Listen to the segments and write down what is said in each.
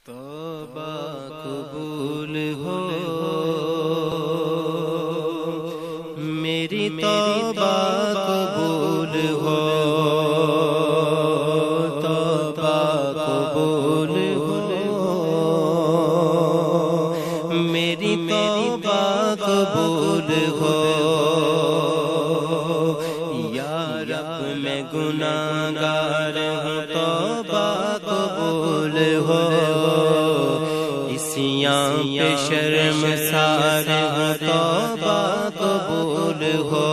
توبہ قبول ہو میری توبہ قبول ہو، توبہ قبول ہو میری توبہ قبول ہو، یا رب میں گناہگار ہوں توبہ قبول ہو، پہ شرمسار ہوں توبہ قبول ہو،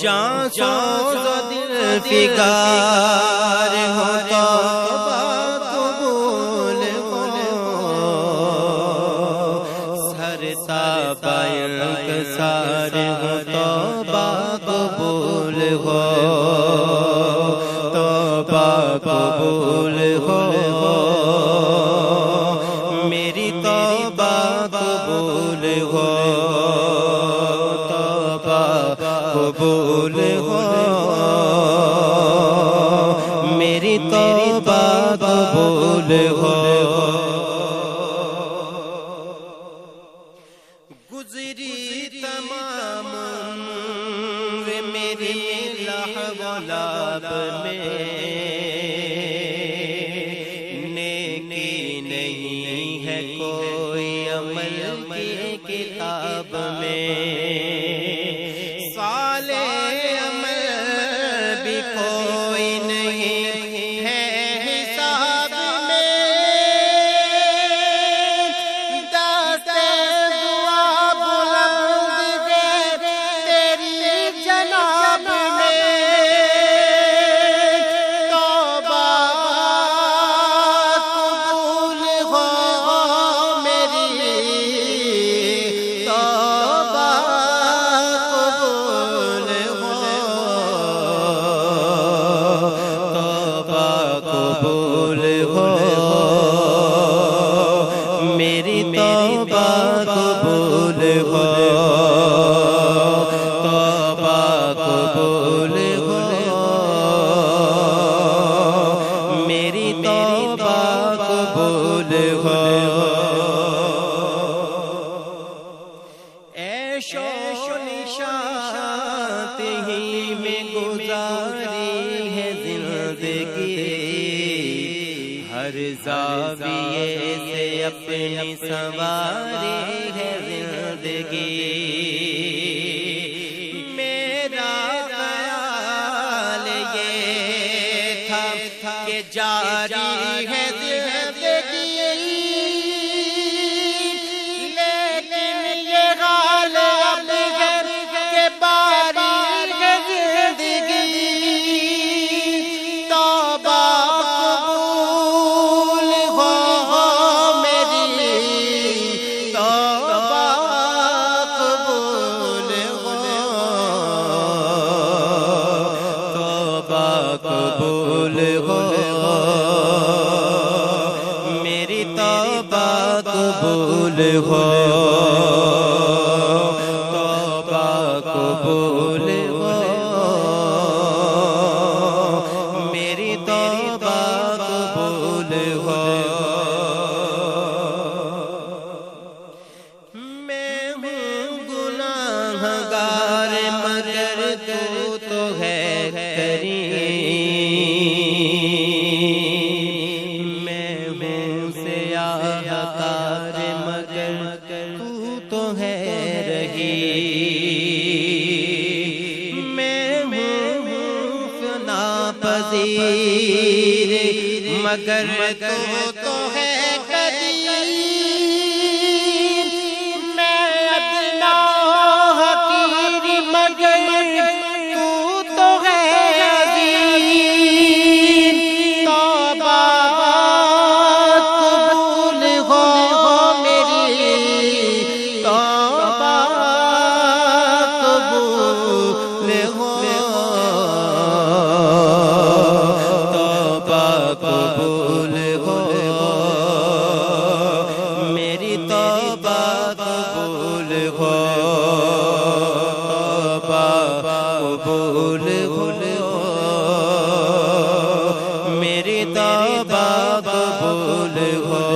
جان سوز دل فگار ہوں توبہ قبول ہو، سر تابع انکسار ہوں توبہ قبول ہو، توبہ قبول ہو میری توبہ قبول ہو، توبہ قبول ہو میری توبہ قبول ہو، گزری تمام عمر میری لہو و لعب میں، کوئی عمل کی کتاب میں، صالح عمل بھی کوئی نہیں ہے حساب میں، دست دعا بلند ہے تیری جناب میں، توبہ قبول ہو میری توبہ قبول ہو، توبہ قبول ہو میری توبہ قبول ہو، عیش و نشاط ہی میں گزاری ہے زندگی، ہر زاویے سے اپنی سواری ہے زندگی، میرا خیال یہ تھا کہ جاری ہے زندگی، لیکن یہ حال اب ہے کہ باری ہے زندگی، توبہ قبول ہو میری توبہ قبول ہو، توبہ قبول ہو میری توبہ قبول ہو، میں ہوں گناہگار مگر تو ہے کریم، تو ہے رہی، میں ہوں فنا پذیر مگر تو ہے قدیر، میں ادنا حقیر مگر تو ہے عظیم، توبہ قبول ہو میری توبہ قبول ہو، توبہ قبول ہو میری توبہ قبول ہو، توبہ قبول ہو میری توبہ قبول ہو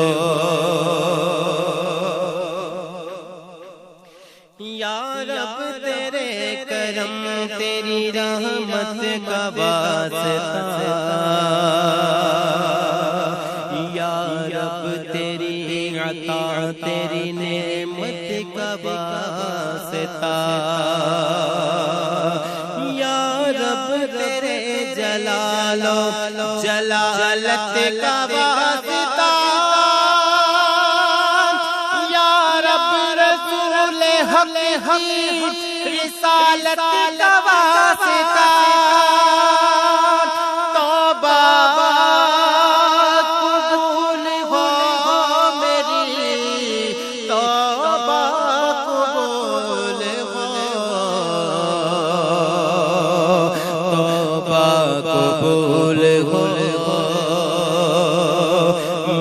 یا رب تیرے کرم تیری رحمت کا واسطہ یا رب تیری عطا تیری نعمت کا واسطہ یا رب تیرے جلال و جلالت کا واسطہ یا رب رسول حق رسالت کا واسطہ توبہ قبول ہو میری توبہ قبول ہو توبہ قبول ہو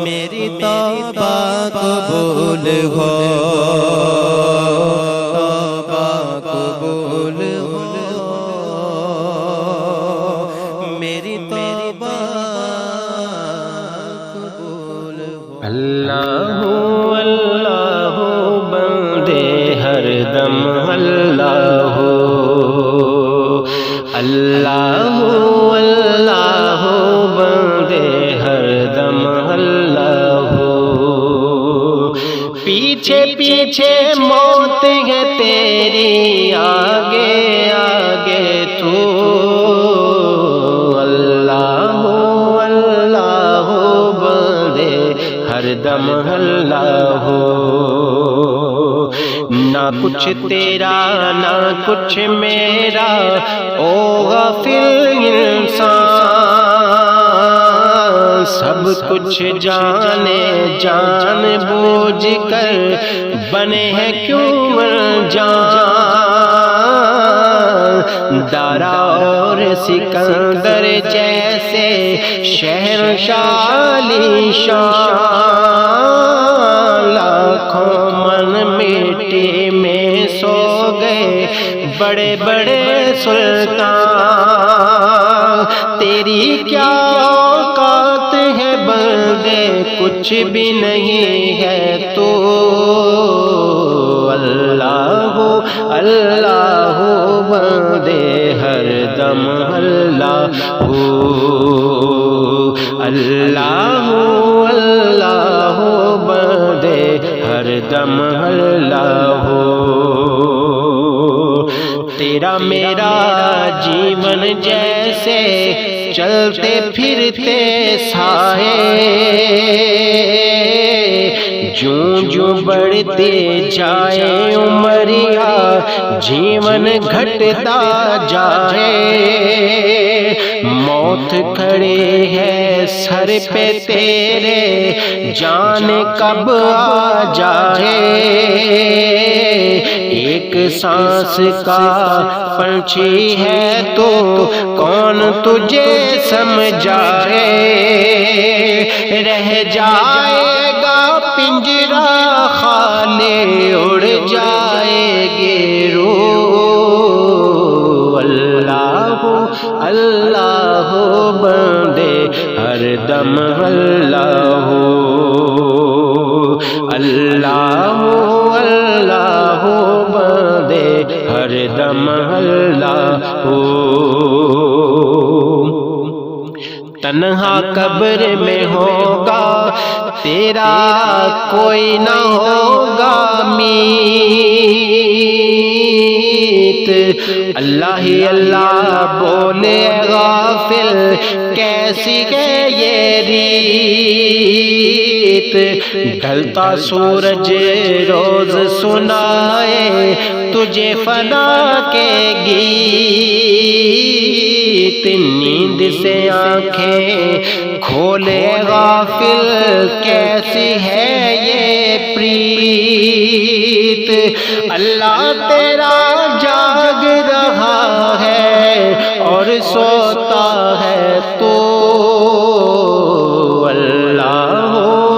میری توبہ قبول ہو اللہ اللہ بندے ہر دم اللہ اللہ اللہ بندے ہر دم اللہ پیچھے پیچھے موت ہے تیری آگے آگے تو اللہ اللہ بندے ہر دم اللہ نہ کچھ تیرا نہ کچھ میرا او غافل انسان سب کچھ جانے جان بوجھ کر بنے ہیں کیوں انجان دارا اور سکندر جیسے شہنشاہ علی شان لاکھوں من مٹی میں سو گئے بڑے بڑے سلطان تیری کیا اوقات ہے بندے کچھ بھی نہیں ہے تو اللہ اللہ بندے ہر دم اللہ اللہ اللہ بندے ہر دم اللہ تیرا میرا جیون جیسے چلتے پھرتے سائے جوں جوں بڑھتے جائے عمریا جیون گھٹتا جائے موت کھڑے ہے سر پہ تیرے جان کب آ جائے ایک سانس کا پنچھی ہے تو کون تجھے سمجھائے رہ جائے گا پنجرا خالی اڑ جائے گے روح اللہ اللہ بندے ہر دم اللہ اللہ اللہ بندے ہر دم اللہ تنہا قبر میں ہوگا تیرا کوئی نہ ہوگا میت اللہ ہی اللہ بولے غافل کیسی ہے یہ ریت ڈھلتا سورج روز سنائے تجھے فنا کے گیت نیند سے آنکھیں کھولے غافل کیسی ہے یہ پریت اللہ تیرا جاگ رہا ہے اور سوتا ہے تو اللہ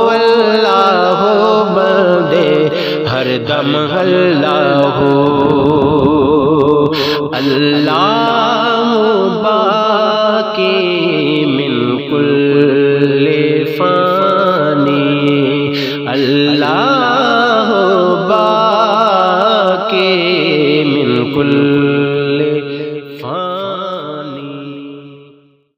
اللہ بندے ہر دم اللہ اللہ باقی من کل فانی اللہ باقی